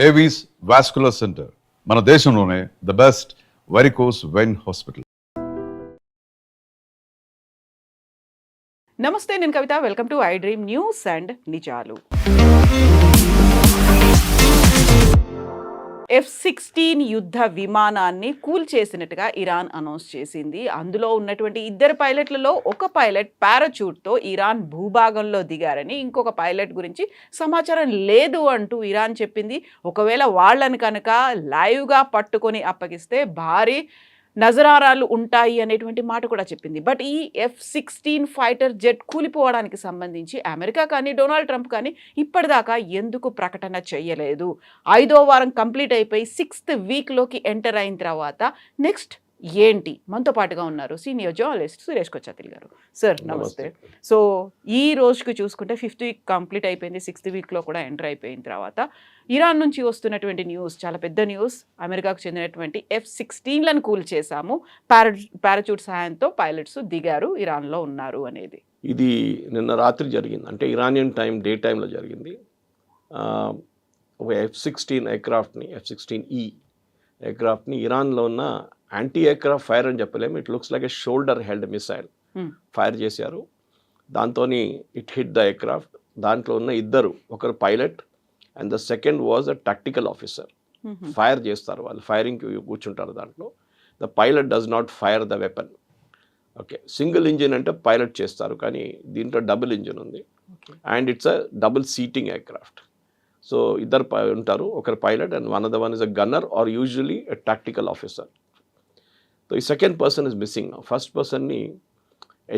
Avis vascular centre మన దేశంలోనే the best varicose vein hospital. నమస్తే, నేను Kavitha. Welcome to iDream news and నిజాలు. F-16 యుద్ధ విమానాన్ని కూల్చేసినట్టుగా ఇరాన్ అనౌన్స్ చేసింది. అందులో ఉన్నటువంటి ఇద్దరు పైలట్లలో ఒక పైలట్ పారాచూట్తో ఇరాన్ భూభాగంలో దిగారని, ఇంకొక పైలట్ గురించి సమాచారం లేదు అంటూ ఇరాన్ చెప్పింది. ఒకవేళ వాళ్ళని కనుక లైవ్గా పట్టుకొని అప్పగిస్తే భారీ నజరారాలు ఉంటాయి అనేటువంటి మాట కూడా చెప్పింది. బట్ ఈ F-16 ఫైటర్ జెట్ కూలిపోవడానికి సంబంధించి అమెరికా కానీ డొనాల్డ్ ట్రంప్ కానీ ఇప్పటిదాకా ఎందుకు ప్రకటన చేయలేదు? 5వ వారం కంప్లీట్ అయిపోయి 6th వీక్లోకి ఎంటర్ అయిన తర్వాత నెక్స్ట్ ఏంటి? మనతో పాటుగా ఉన్నారు సీనియర్ జర్నలిస్ట్ సురేష్ కొచ్చాతిల్ గారు. సార్ నమస్తే. సో ఈ రోజుకి చూసుకుంటే 5th వీక్ కంప్లీట్ అయిపోయింది, 6th వీక్లో కూడా ఎంటర్ అయిపోయిన తర్వాత ఇరాన్ నుంచి వస్తున్నటువంటి న్యూస్ చాలా పెద్ద న్యూస్. అమెరికాకు చెందినటువంటి F-16లను కూల్ చేశాము, పారాచూట్ సహాయంతో పైలట్స్ దిగారు, ఇరాన్లో ఉన్నారు అనేది. ఇది నిన్న రాత్రి జరిగింది, అంటే ఇరానియన్ టైం డే టైంలో జరిగింది. ఒక F-16 ఎయిర్క్రాఫ్ట్ని, F-16E ఎయిర్క్రాఫ్ట్ని ఇరాన్లో ఉన్న యాంటీ ఎయిర్క్రాఫ్ట్ ఫైర్ అని చెప్పలేము, it looks like a shoulder held missile fire చేశారు. దాంతో ఇట్ హిట్ ద ఎయిర్క్రాఫ్ట్. దాంట్లో ఉన్న ఇద్దరు, ఒకరు pilot and the second was a tactical officer. Fire చేస్తారు వాళ్ళు, ఫైరింగ్కి కూర్చుంటారు దాంట్లో. The pilot does not fire the weapon. Okay, single engine అంటే పైలట్ చేస్తారు, కానీ దీంట్లో డబుల్ ఇంజిన్ ఉంది and it's a double seating aircraft. So ఇద్దరు ఉంటారు, ఒకరు pilot and one is a gunner or usually a tactical officer. So ఈ second person is missing. First పర్సన్ని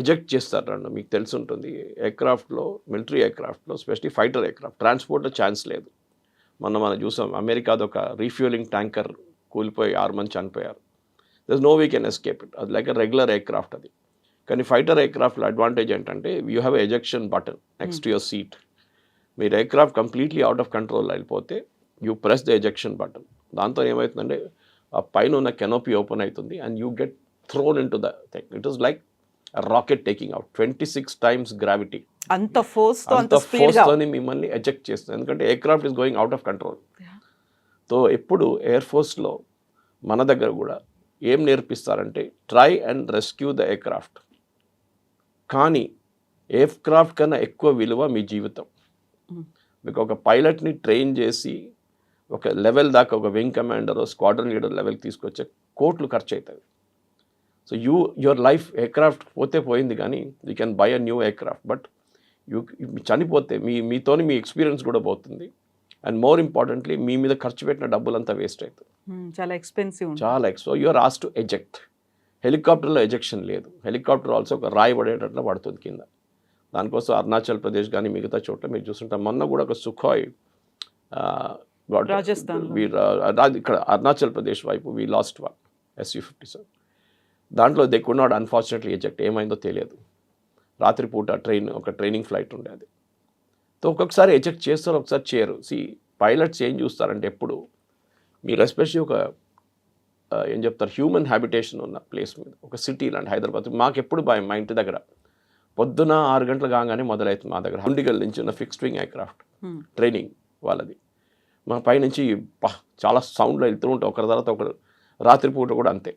ఎజెక్ట్ చేస్తారు రెండు. మీకు తెలిసి ఉంటుంది, ఎయిర్క్రాఫ్ట్లో, మిలిటరీ ఎయిర్క్రాఫ్ట్లో, స్పెషలీ ఫైటర్ ఎయిర్క్రాఫ్ట్ ట్రాన్స్పోర్ట్లో ఛాన్స్ లేదు. మనం చూసాం, అమెరికాది ఒక రీఫ్యూలింగ్ ట్యాంకర్ కూలిపోయి 6 మంది చనిపోయారు. There is no we can escape it. అది లైక్ ఎ రెగ్యులర్ ఎయిర్క్రాఫ్ట్ అది. కానీ ఫైటర్ ఎయిర్క్రాఫ్ట్లో అడ్వాంటేజ్ ఏంటంటే you have ejection button next to your seat. మీరు aircraft completely out of control అయిపోతే you press the ejection button. దాంతో ఏమవుతుందంటే ఆ పైన ఉన్న కెనోపీ ఓపెన్ అవుతుంది and you get thrown in to the thing. It is like rocket taking out 26 times gravity. అంత ఫోర్స్తోని మిమ్మల్ని ఎజెక్ట్ చేస్తుంది, ఎందుకంటే aircraft is going out of control. So ఎప్పుడు ఎయిర్ ఫోర్స్లో మన దగ్గర కూడా ఏం నేర్పిస్తారంటే try and rescue the aircraft. కానీ ఎయిర్క్రాఫ్ట్ కన్నా ఎక్కువ విలువ మీ జీవితం. మీకు ఒక పైలట్ని ట్రైన్ చేసి ఒక లెవెల్ దాకా, ఒక వింగ్ కమాండర్, స్క్వాడ్రన్ లీడర్ లెవెల్కి తీసుకొచ్చే కోట్లు ఖర్చు అవుతుంది. సో యువర్ లైఫ్, ఎయిర్క్రాఫ్ట్ పోతే పోయింది, కానీ you can buy a new aircraft. But చనిపోతే మీతోని మీ ఎక్స్పీరియన్స్ కూడా పోతుంది. అండ్ మోర్ ఇంపార్టెంట్లీ మీ మీద ఖర్చు పెట్టిన డబ్బులంతా వేస్ట్ అవుతుంది. చాలా expensive. So you're has to eject. హెలికాప్టర్లో ఎజెక్షన్ లేదు. హెలికాప్టర్ ఆల్సో ఒక రాయి పడేటట్లు పడుతుంది కింద. దానికోసం అరుణాచల్ ప్రదేశ్ కానీ మిగతా చోట్ల మీరు చూస్తుంటాం. మొన్న కూడా ఒక సుఖాయ్ రాజస్థాన్, ఇక్కడ అరుణాచల్ ప్రదేశ్ వైపు వీ లాస్ట్ వన్ Su-57. దాంట్లో they could not unfortunately eject. ఏమైందో తెలియదు. రాత్రిపూట ఒక ట్రైనింగ్ ఫ్లైట్ ఉండేది. సో ఒక్కొక్కసారి ఎజెక్ట్ చేస్తారు, ఒకసారి చేయరు. పైలట్స్ ఏం చూస్తారంటే ఎప్పుడు మీరు ఎస్పెషల్లీ ఒక ఏం చెప్తారు, హ్యూమన్ హ్యాబిటేషన్ ఉన్న ప్లేస్ మీద, ఒక సిటీ లాంటి హైదరాబాద్, మాకు ఎప్పుడు భయం. మా ఇంటి దగ్గర పొద్దున 6 గంటలు కాగానే మొదలవుతుంది. మా దగ్గర హండిగల్ నుంచి ఉన్న ఫిక్స్డ్ వింగ్ ఎయిర్క్రాఫ్ట్ ట్రైనింగ్ వాళ్ళది. మా పైనుంచి చాలా సౌండ్లో వెళ్తూ ఉంటాం, ఒకరి తర్వాత ఒకరు. రాత్రిపూట కూడా అంతే.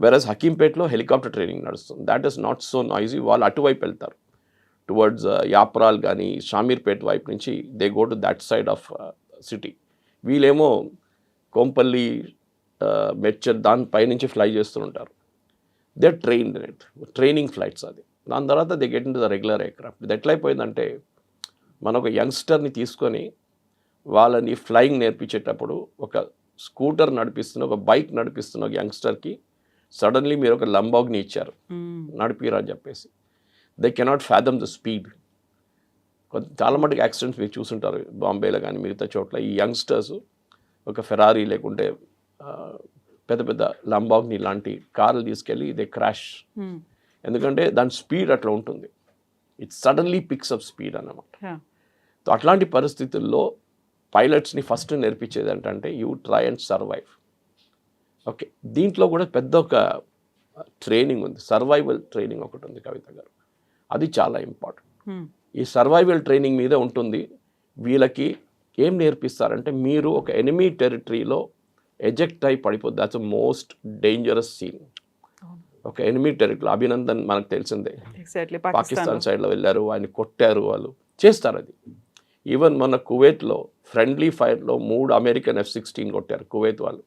వెరస్ హకీంపేట్లో హెలికాప్టర్ ట్రైనింగ్ నడుస్తుంది. That is not so noisy. వాళ్ళు అటువైపు వెళ్తారు, టువర్డ్స్ యాప్రాల్ కానీ షామీర్పేట్ వైపు నుంచి they go to that side of city. వీళ్ళేమో కోంపల్లి, మెడ్చర్ దానిపై నుంచి ఫ్లై చేస్తుంటారు. They are trained in it, training flights అది. దాని తర్వాత they get in to the regular aircraft. ఇది ఎట్లయిపోయిందంటే మన ఒక యంగ్స్టర్ని తీసుకొని వాళ్ళని ఫ్లయింగ్ నేర్పించేటప్పుడు, ఒక స్కూటర్ నడిపిస్తున్న, ఒక బైక్ నడిపిస్తున్న ఒక యంగ్స్టర్కి సడన్లీ మీరు ఒక లంబాగ్ని ఇచ్చారు నడిపిరా అని చెప్పేసి, they cannot fathom the speed. చాలా మటుకు యాక్సిడెంట్స్ మీరు చూసుంటారు బాంబేలో కానీ మిగతా చోట్ల. ఈ యంగ్స్టర్స్ ఒక ఫెరారీ లేకుంటే పెద్ద పెద్ద లంబాగ్ని లాంటి కార్లు తీసుకెళ్ళి దే క్రాష్. ఎందుకంటే దాని స్పీడ్ అట్లా ఉంటుంది. It suddenly picks up speed అన్నమాట. సో అట్లాంటి పరిస్థితుల్లో పైలట్స్ని ఫస్ట్ నేర్పించేది ఏంటంటే you try and survive. Okay, దీంట్లో కూడా పెద్ద ఒక ట్రైనింగ్ ఉంది, సర్వైవల్ ట్రైనింగ్ ఒకటి ఉంది కవిత గారు. అది చాలా ఇంపార్టెంట్. ఈ సర్వైవల్ ట్రైనింగ్ మీద ఉంటుంది వీళ్ళకి ఏం నేర్పిస్తారంటే మీరు ఒక ఎనిమీ టెరిటరీలో ఎజెక్ట్ అయి పడిపోద్ది. That's most dangerous scene. ఒక ఎనిమీ టెరిటరీ, అభినందన్ మనకు తెలిసిందే, ఎగ్జాక్ట్లీ పాకిస్తాన్ సైడ్లో వెళ్ళారు, ఆయన కొట్టారు, వాళ్ళు చేస్తారు అది. ఈవెన్ మన కువైట్లో ఫ్రెండ్లీ ఫైర్లో 3 అమెరికన్ F-16 కొట్టారు కువైత్ వాళ్ళు.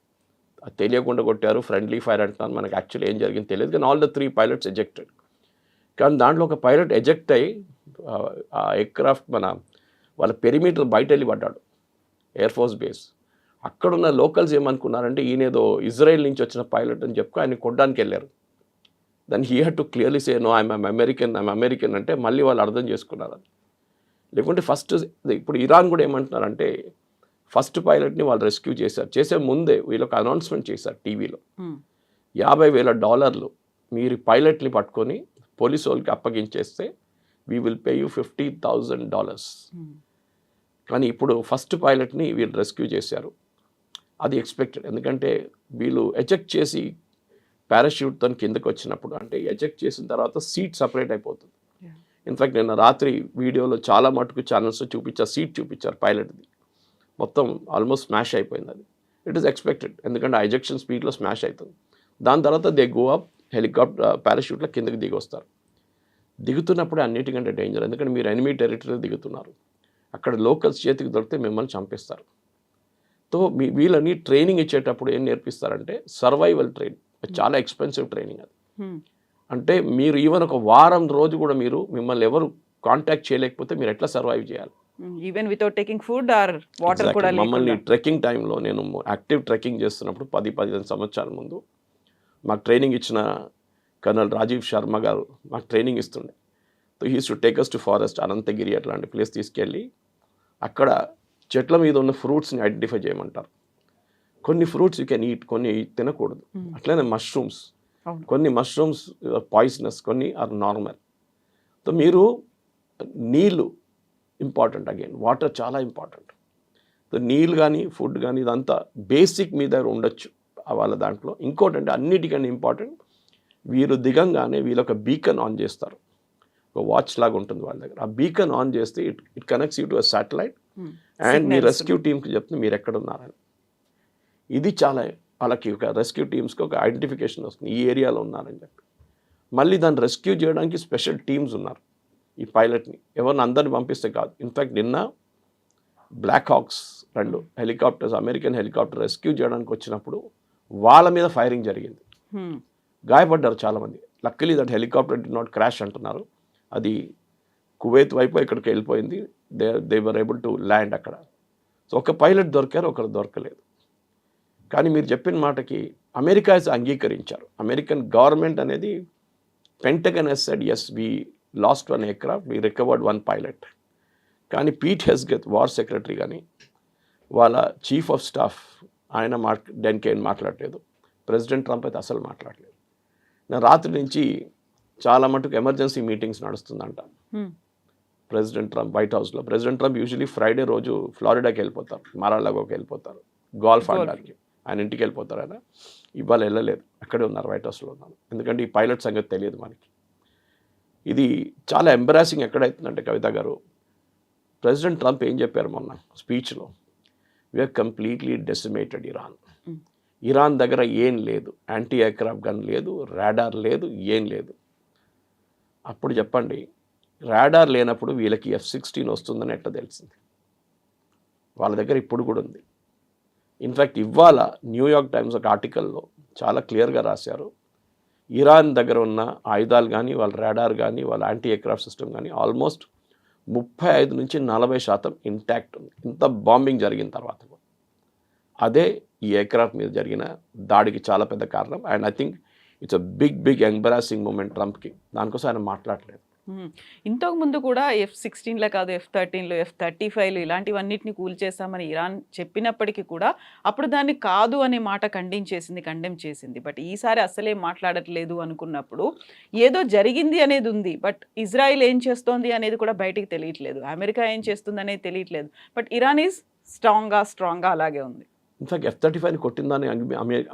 అది తెలియకుండా కొట్టారు, ఫ్రెండ్లీ ఫైర్ అంటున్నారు, మనకు యాక్చువల్లీ ఏం జరిగింది తెలియదు, కానీ ఆల్ ద 3 పైలట్స్ ఎజెక్టెడ్. కానీ దాంట్లో ఒక పైలట్ ఎజెక్ట్ అయ్యి ఆ ఎయిర్క్రాఫ్ట్ వాళ్ళ పెరిమీటర్ బయట వెళ్ళి పడ్డాడు, ఎయిర్ ఫోర్స్ బేస్. అక్కడున్న లోకల్స్ ఏమనుకున్నారంటే ఈయనేదో ఇజ్రాయెల్ నుంచి వచ్చిన పైలట్ అని చెప్పి ఆయన కొట్టడానికి వెళ్ళారు. Then he had to clearly say no I'm American అంటే మళ్ళీ వాళ్ళు అర్థం చేసుకున్నారు అది. లేకుంటే ఫస్ట్ ఇప్పుడు ఇరాన్ కూడా ఏమంటున్నారంటే ఫస్ట్ పైలట్ని వాళ్ళు రెస్క్యూ చేశారు, చేసే ముందే వీళ్ళొక అనౌన్స్మెంట్ చేశారు టీవీలో, $50,000 మీరు పైలట్ని పట్టుకొని పోలీసు వాళ్ళకి అప్పగించేస్తే వీ విల్ పే యూ $50,000. కానీ ఇప్పుడు ఫస్ట్ పైలట్ని వీళ్ళు రెస్క్యూ చేశారు. అది ఎక్స్పెక్టెడ్, ఎందుకంటే వీళ్ళు ఎజెక్ట్ చేసి పారాషూట్తో కిందకి వచ్చినప్పుడు, అంటే ఎజెక్ట్ చేసిన తర్వాత సీట్ సపరేట్ అయిపోతుంది. ఇన్ఫ్యాక్ట్ నిన్న రాత్రి వీడియోలో చాలా మటుకు ఛానల్స్ చూపించారు, సీట్ చూపించారు పైలట్ది, మొత్తం ఆల్మోస్ట్ స్మాష్ అయిపోయింది అది. ఇట్ ఈస్ ఎక్స్పెక్టెడ్, ఎందుకంటే ఆ ఎజెక్షన్ స్పీడ్లో స్మాష్ అవుతుంది. దాని తర్వాత దే గో అప్ హెలికాప్టర్ పారాషూట్లో కిందకి దిగి వస్తారు. దిగుతున్నప్పుడే అన్నిటికంటే డేంజర్, ఎందుకంటే మీరు ఎనిమీ టెరిటరీలో దిగుతున్నారు, అక్కడ లోకల్స్ చేతికి దొరికితే మిమ్మల్ని చంపేస్తారు. సో వీళ్ళని ట్రైనింగ్ ఇచ్చేటప్పుడు ఏం నేర్పిస్తారంటే సర్వైవల్ ట్రైనింగ్, చాలా ఎక్స్పెన్సివ్ ట్రైనింగ్ అది. అంటే మీరు ఈవెన్ ఒక వారం రోజు కూడా మిమ్మల్ని ఎవరు కాంటాక్ట్ చేయలేకపోతే మీరు ఎట్లా సర్వైవ్ చేయాలి, even without taking food or water కూడా. మమ్మల్ని ట్రెక్కింగ్ టైంలో, నేను యాక్టివ్ ట్రెక్కింగ్ చేస్తున్నప్పుడు 10-15 సంవత్సరాల ముందు మాకు ట్రైనింగ్ ఇచ్చిన కర్నల్ రాజీవ్ శర్మ గారు మాకు ట్రైనింగ్ ఇస్తుండే. So he's to take us to forest, Ananthagiri అట్లాంటి ప్లేస్ తీసుకెళ్ళి అక్కడ చెట్ల మీద ఉన్న ఫ్రూట్స్ని ఐడెంటిఫై చేయమంటారు. కొన్ని ఫ్రూట్స్ యూ కెన్ ఈట్, కొన్ని తినకూడదు. అట్లనే మష్రూమ్స్, కొన్ని మష్రూమ్స్ పాయిజనస్, కొన్ని ఆర్ నార్మల్. సో మీరు నీళ్ళు ఇంపార్టెంట్, అగైన్ వాటర్ చాలా ఇంపార్టెంట్. సో నీళ్ళు కానీ ఫుడ్ కానీ ఇదంతా బేసిక్ మీ దగ్గర ఉండొచ్చు వాళ్ళ దాంట్లో. ఇంకోటి అంటే అన్నిటికన్నా ఇంపార్టెంట్, వీరు దిగంగానే వీళ్ళు ఒక బీకన్ ఆన్ చేస్తారు, ఒక వాచ్ లాగా ఉంటుంది వాళ్ళ దగ్గర. ఆ బీకన్ ఆన్ చేస్తే it connects you to a satellite and me rescue టీమ్కి చెప్తే మీరు ఎక్కడ ఉన్నారని. ఇది చాలా వాళ్ళకి ఒక రెస్క్యూ టీమ్స్కి ఒక ఐడెంటిఫికేషన్ వస్తుంది, ఈ ఏరియాలో ఉన్నారని చెప్పి. మళ్ళీ దాన్ని రెస్క్యూ చేయడానికి స్పెషల్ టీమ్స్ ఉన్నారు. ఈ పైలట్ని ఎవరిని అందరిని పంపిస్తే కాదు. ఇన్ఫ్యాక్ట్ నిన్న Black Hawks 2 helicopters, American helicopter rescue చేయడానికి వచ్చినప్పుడు వాళ్ళ మీద ఫైరింగ్ జరిగింది, గాయపడ్డారు చాలామంది. Luckily that helicopter did not crash అంటున్నారు, అది కువైత్ వైపు ఇక్కడికి వెళ్ళిపోయింది. They were able to land అక్కడ. సో ఒక పైలట్ దొరికారు, ఒకరు దొరకలేదు. కానీ మీరు చెప్పిన మాటకి అమెరికా అంగీకరించారు. అమెరికన్ గవర్నమెంట్ అనేది, Pentagon has said yes we lost 1 aircraft, we recovered 1 pilot. కానీ పీట్ హెస్గెత్ వార్ సెక్రటరీ కానీ వాళ్ళ చీఫ్ ఆఫ్ స్టాఫ్ ఆయన దానికి ఏం మాట్లాడలేదు. ప్రెసిడెంట్ ట్రంప్ అయితే అసలు మాట్లాడలేదు. నేను రాత్రి నుంచి చాలా మటుకు ఎమర్జెన్సీ మీటింగ్స్ నడుస్తుందంట ప్రెసిడెంట్ ట్రంప్ వైట్ హౌస్లో. ప్రెసిడెంట్ ట్రంప్ యూజువలీ ఫ్రైడే రోజు ఫ్లారిడాకి వెళ్ళిపోతారు, మారాలాగోకి వెళ్ళిపోతారు, గోల్ఫ్ ఆడడానికి ఆయన ఇంటికి వెళ్ళిపోతారు. ఆయన ఇవాళ వెళ్ళలేదు, అక్కడే ఉన్నారు, వైట్ హౌస్లో ఉన్నారు. ఎందుకంటే ఈ పైలట్ సంగతి తెలియదు మనకి. ఇది చాలా ఎంబరాసింగ్ ఎక్కడైతుందంటే కవిత గారు, ప్రెసిడెంట్ ట్రంప్ ఏం చెప్పారు మొన్న స్పీచ్లో, we are completely decimated Iran. Iran దగ్గర ఏం లేదు, యాంటీ ఎయిర్క్రాఫ్ట్ గన్ లేదు, రాడార్ లేదు, ఏం లేదు. అప్పుడు చెప్పండి, రాడార్ లేనప్పుడు వీళ్ళకి F-16 వస్తుందని ఎట్లా తెలిసింది? వాళ్ళ దగ్గర ఇప్పుడు కూడా ఉంది. ఇన్ఫ్యాక్ట్ ఇవాళ న్యూయార్క్ టైమ్స్ ఒక ఆర్టికల్లో చాలా క్లియర్గా రాశారు, ఇరాన్ దగ్గర ఉన్న ఆయుధాలు కానీ, వాళ్ళ రాడార్ కానీ, వాళ్ళ యాంటీ ఎయిర్క్రాఫ్ట్ సిస్టమ్ కానీ ఆల్మోస్ట్ 35-40% ఇంటాక్ట్ ఉంది, ఇంత బాంబింగ్ జరిగిన తర్వాత. అదే ఈ ఎయిర్క్రాఫ్ట్ మీద జరిగిన దాడికి చాలా పెద్ద కారణం. And I think it's a big embarrassing moment ట్రంప్కి. దానికోసం ఆయన మాట్లాడలేదు. ఇంతకు ముందు కూడా F-16 కాదు, F-13, F-35 ఇలాంటివన్నిటిని కూల్చేస్తామని ఇరాన్ చెప్పినప్పటికీ కూడా అప్పుడు దాన్ని కాదు అనే మాట కండెమ్ చేసింది. బట్ ఈసారి అసలే మాట్లాడట్లేదు అనుకున్నప్పుడు ఏదో జరిగింది అనేది ఉంది. బట్ ఇజ్రాయిల్ ఏం చేస్తోంది అనేది కూడా బయటికి తెలియట్లేదు, అమెరికా ఏం చేస్తుంది అనేది తెలియట్లేదు. బట్ ఇరాన్ ఈజ్ స్ట్రాంగ్గా అలాగే ఉంది. ఇన్ఫాక్ట్ F-35 కొట్టిందని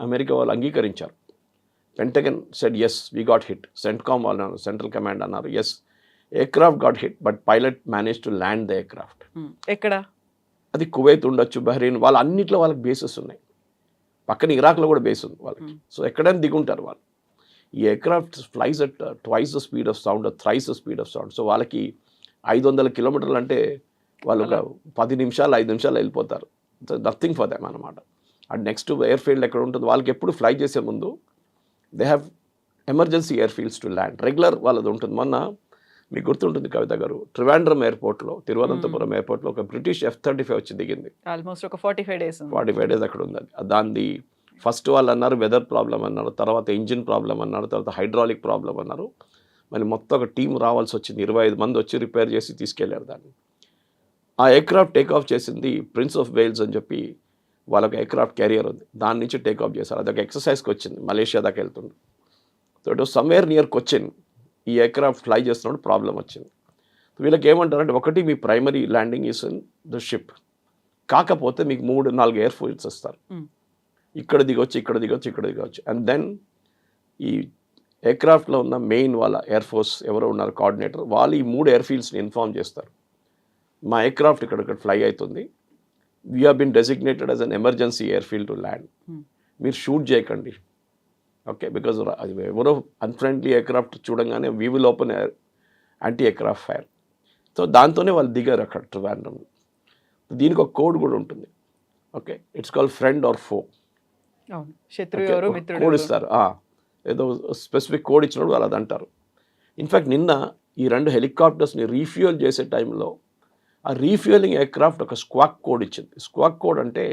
అమెరికా వాళ్ళు అంగీకరించారు. Pentagon said yes we got hit, CENTCOM వాళ్ళు అన్నారు, సెంట్రల్ కమాండ్ అన్నారు yes aircraft got hit but pilot managed to land the aircraft. ఎక్కడ? అది కువైత్ ఉండొచ్చు, బహ్రెయిన్, వాళ్ళ అన్నిట్లో వాళ్ళకి బేసెస్ ఉన్నాయి. పక్కన ఇరాక్లో కూడా బేస్ ఉంది వాళ్ళకి. సో ఎక్కడైనా దిగుంటారు వాళ్ళు. ఈ aircraft flies at twice the speed of sound, thrice the speed of sound. So వాళ్ళకి 500 కిలోమీటర్లు అంటే వాళ్ళు ఒక 10 నిమిషాలు 5 నిమిషాలు వెళ్ళిపోతారు. నథింగ్ ఫర్ దెమ్ అనమాట. అండ్ నెక్స్ట్ ఎయిర్ ఫీల్డ్ ఎక్కడ ఉంటుంది వాళ్ళకి, ఎప్పుడు ఫ్లై చేసే ముందు they have emergency air fields to land. Regular వాళ్ళది ఉంటుంది. మొన్న మీకు గుర్తుంటుంది కవిత గారు, ట్రివాండ్రం ఎయిర్పోర్ట్లో, తిరువనంతపురం ఎయిర్పోర్ట్లో ఒక బ్రిటిష్ F-35 వచ్చి దిగింది. ఆల్మోస్ట్ ఒక 45 డేస్ 45 డేస్ అక్కడ ఉంది. దాన్ని ఫస్ట్ వాళ్ళు అన్నారు వెదర్ ప్రాబ్లం అన్నారు, తర్వాత ఇంజిన్ ప్రాబ్లం అన్నారు, తర్వాత హైడ్రాలిక్ ప్రాబ్లం అన్నారు. మళ్ళీ మొత్తం ఒక టీం రావాల్సి వచ్చింది. 25 మంది వచ్చి రిపేర్ చేసి తీసుకెళ్లారు దాన్ని. ఆ ఎయిర్క్రాఫ్ట్ టేక్ ఆఫ్ చేసింది ప్రిన్స్ ఆఫ్ వేల్స్ అని చెప్పి వాళ్ళకి ఎయిర్క్రాఫ్ట్ క్యారియర్ ఉంది. దాని నుంచి టేక్ ఆఫ్ చేశారు. అదొక ఎక్సర్సైజ్కి వచ్చింది. మలేషియా దాకా వెళ్తుంది. So it was somewhere near Cochin. ఈ ఎయిర్క్రాఫ్ట్ ఫ్లై చేస్తున్నప్పుడు ప్రాబ్లం వచ్చింది. వీళ్ళకి ఏమంటారంటే, ఒకటి మీ primary landing is in the ship, కాకపోతే మీకు 3-4 ఎయిర్ ఫీల్డ్స్ వస్తారు. ఇక్కడ దిగొచ్చు, ఇక్కడ దిగొచ్చు, ఇక్కడ దిగొచ్చు. అండ్ దెన్ ఈ ఎయిర్క్రాఫ్ట్లో ఉన్న మెయిన్ వాళ్ళ ఎయిర్ ఫోర్స్ ఎవరో ఉన్నారు కోఆర్డినేటర్, వాళ్ళు ఈ 3 ఎయిర్ ఫీల్డ్స్ని ఇన్ఫార్మ్ చేస్తారు. మా ఎయిర్క్రాఫ్ట్ ఇక్కడ ఫ్లై అవుతుంది, we have been designated as an emergency air field to land. మీరు షూట్ చేయకండి, ఓకే, బికాజ్ అది ఎవరో అన్ఫ్రెండ్లీ ఎయిర్క్రాఫ్ట్ చూడంగానే we will open anti aircraft fire. So దాంతోనే వాళ్ళు దిగారు అక్కడ ట్రివాండ్రం. దీనికి ఒక కోడ్ కూడా ఉంటుంది. Okay, it's called friend or ఫో. కోడ్ ఇస్తారు. ఏదో స్పెసిఫిక్ కోడ్ ఇచ్చినప్పుడు వాళ్ళు అది అంటారు. ఇన్ఫ్యాక్ట్ నిన్న ఈ 2 హెలికాప్టర్స్ని రీఫ్యూయల్ చేసే టైంలో ఆ రీఫ్యూయలింగ్ ఎయిర్క్రాఫ్ట్ ఒక స్క్వాక్ కోడ్ ఇచ్చింది. స్క్వాక్ కోడ్ అంటే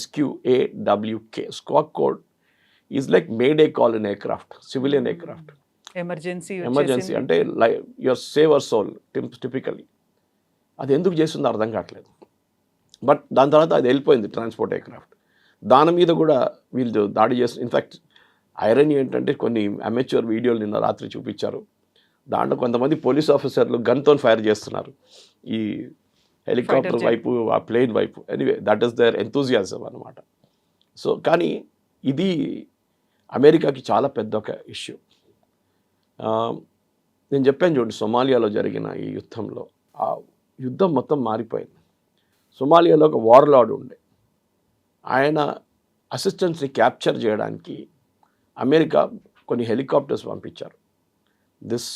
SQAWK. Squawk code is like May Day call in aircraft, civilian aircraft. Emergency అంటే యువర్ సేవర్ సోల్ టిపికలీ. అది ఎందుకు చేస్తుందో అర్థం కావట్లేదు. బట్ దాని తర్వాత అది వెళ్ళిపోయింది ట్రాన్స్పోర్ట్ ఎయిర్క్రాఫ్ట్. దాని మీద కూడా వీళ్ళు దాడి చేస్తారు. ఇన్ఫ్యాక్ట్ ఐరనీ ఏంటంటే కొన్ని అమెచ్యూర్ వీడియోలు నిన్న రాత్రి చూపించారు. దాంట్లో కొంతమంది పోలీస్ ఆఫీసర్లు గన్తో ఫైర్ చేస్తున్నారు ఈ హెలికాప్టర్ వైపు, ఆ ప్లేన్ వైపు. Anyway, that is their enthusiasm అనమాట. సో కానీ ఇది అమెరికాకి చాలా పెద్ద ఒక ఇష్యూ. నేను చెప్పాను చూడండి, సొమాలియాలో జరిగిన ఈ యుద్ధంలో ఆ యుద్ధం మొత్తం మారిపోయింది. సొమాలియాలో ఒక వార్లార్డ్ ఉండే, ఆయన అసిస్టెంట్స్ని క్యాప్చర్ చేయడానికి అమెరికా కొన్ని హెలికాప్టర్స్ పంపించారు. This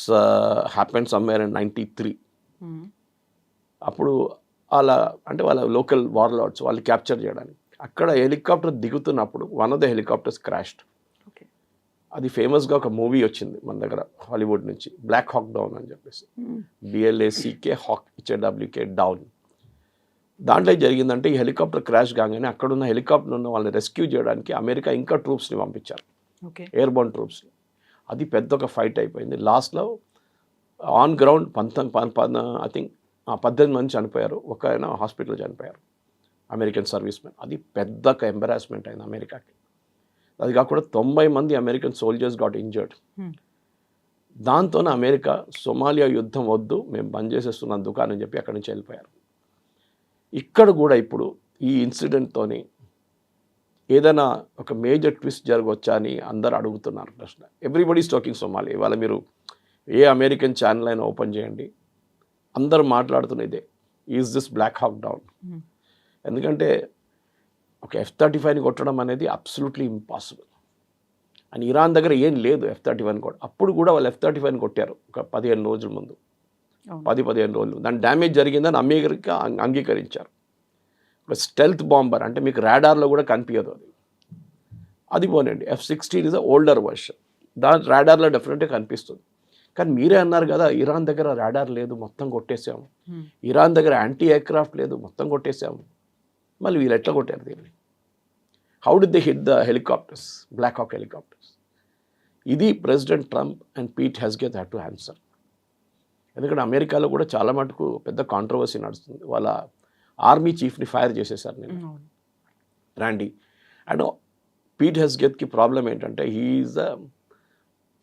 happen somewhere in 93. అప్పుడు వాళ్ళ లోకల్ వార్లార్డ్స్ వాళ్ళు క్యాప్చర్ చేయడానికి అక్కడ హెలికాప్టర్ దిగుతున్నప్పుడు one of the helicopters crashed. అది ఫేమస్గా ఒక మూవీ వచ్చింది మన దగ్గర హాలీవుడ్ నుంచి, బ్లాక్ హాక్ డౌన్ అని చెప్పేసి. BLACK hawk HAWK down. దాంట్లో జరిగిందంటే ఈ హెలికాప్టర్ క్రాష్ కాగానే అక్కడున్న హెలికాప్టర్ ఉన్న వాళ్ళని రెస్క్యూ చేయడానికి అమెరికా ఇంకా ట్రూప్స్ని పంపించారు, ఎయిర్బోర్న్ ట్రూప్స్ని. అది పెద్ద ఒక ఫైట్ అయిపోయింది. లాస్ట్లో ఆన్ గ్రౌండ్ 18 మంది చనిపోయారు, ఒక ఆయన హాస్పిటల్లో చనిపోయారు, అమెరికన్ సర్వీస్ మెన్. అది పెద్ద ఒక ఎంబరాస్మెంట్ అయింది అమెరికాకి. అది కాకుండా 90 మంది అమెరికన్ సోల్జర్స్ గాట్ ఇంజర్డ్. దాంతోనే అమెరికా సొమాలియా యుద్ధం వద్దు, మేము బంద్ చేసేస్తున్నాం దుకాణం అని చెప్పి అక్కడి నుంచి వెళ్ళిపోయారు. ఇక్కడ కూడా ఇప్పుడు ఈ ఇన్సిడెంట్తోని ఏదైనా ఒక మేజర్ ట్విస్ట్ జరగవచ్చా అని అందరు అడుగుతున్నారు ప్రశ్న. Everybody is talking Somalia. ఇవాళ మీరు ఏ అమెరికన్ ఛానల్ అయినా ఓపెన్ చేయండి, అందరు మాట్లాడుతున్నదే is this Black Hawk Down. ఎందుకంటే ఒక F-35ని కొట్టడం అనేది అబ్సల్యూట్లీ ఇంపాసిబుల్. అని ఇరాన్ దగ్గర ఏం లేదు F-35 కూడా. అప్పుడు కూడా వాళ్ళు F-35ని కొట్టారు ఒక 15 రోజుల ముందు, 10-15 రోజులు. దాని డ్యామేజ్ జరిగిందని అమెరికా అంగీకరించారు. ఒక స్టెల్త్ బాంబర్ అంటే మీకు రాడార్లో కూడా కనిపించదు అది పోనండి. F-16 ఇస్ ఓల్డర్ వర్షన్, దాని రాడార్లో డెఫినెట్గా కనిపిస్తుంది. కానీ మీరే అన్నారు కదా, ఇరాన్ దగ్గర రాడార్ లేదు, మొత్తం కొట్టేసాము. ఇరాన్ దగ్గర యాంటీ ఎయిర్క్రాఫ్ట్ లేదు, మొత్తం కొట్టేసాము. మళ్ళీ వీళ్ళు ఎట్లా కొట్టారు దీన్ని? How did they hit the helicopters, Black Hawk helicopters? ఇది President Trump and Pete Hegseth have to answer. ఎందుకంటే అమెరికాలో కూడా చాలా మటుకు పెద్ద కాంట్రవర్సీ నడుస్తుంది. వాళ్ళ ఆర్మీ చీఫ్ని ఫైర్ చేసేసారు నేను, రాండీ. అండ్ పీట్ హెగ్సేత్కి ప్రాబ్లం ఏంటంటే హీఈస్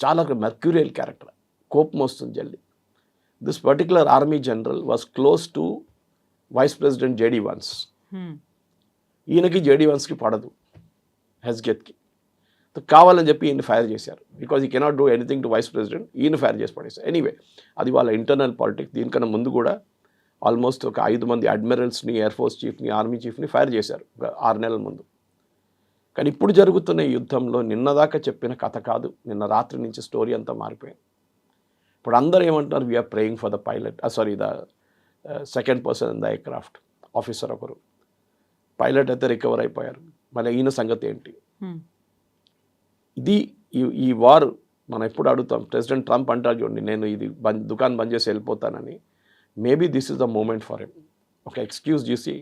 చాలా మెర్క్యూరియల్ క్యారెక్టర్, కోపం వస్తుంది జల్దీ. This particular army general was close to vice president JD Vance. ఈయనకి JD Vanceకి పడదు హెగ్సేత్కి. కావాలని చెప్పి ఈయన ఫైర్ చేశారు. Because he cannot do anything to vice president. ఈయన ఫైర్ చేసి పడేశారు. ఎనీవే, అది వాళ్ళ ఇంటర్నల్ పాలిటిక్స్. దీనికన్నా ముందు కూడా ఆల్మోస్ట్ ఒక 5 మంది అడ్మిరల్స్ని, ఎయిర్ ఫోర్స్ చీఫ్ని, ఆర్మీ చీఫ్ని ఫైర్ చేశారు ఒక 6 నెలల ముందు. కానీ ఇప్పుడు జరుగుతున్న ఈ యుద్ధంలో నిన్నదాకా చెప్పిన కథ కాదు, నిన్న రాత్రి నుంచి స్టోరీ అంతా మారిపోయింది. ఇప్పుడు అందరూ ఏమంటున్నారు, we're praying for the pilot, the second person in the aircraft, officer ఒకరు. పైలట్ అయితే రికవర్ అయిపోయారు, మళ్ళీ ఈయన సంగతి ఏంటి? ఇది ఈ వార్ మనం ఎప్పుడు అడుగుతాం. ప్రెసిడెంట్ ట్రంప్ అంటారు చూడండి, నేను ఇది దుకాణం బంద్ చేసి వెళ్ళిపోతానని. Maybe this is the moment for him. ఒక ఎక్స్క్యూజ్ చూసి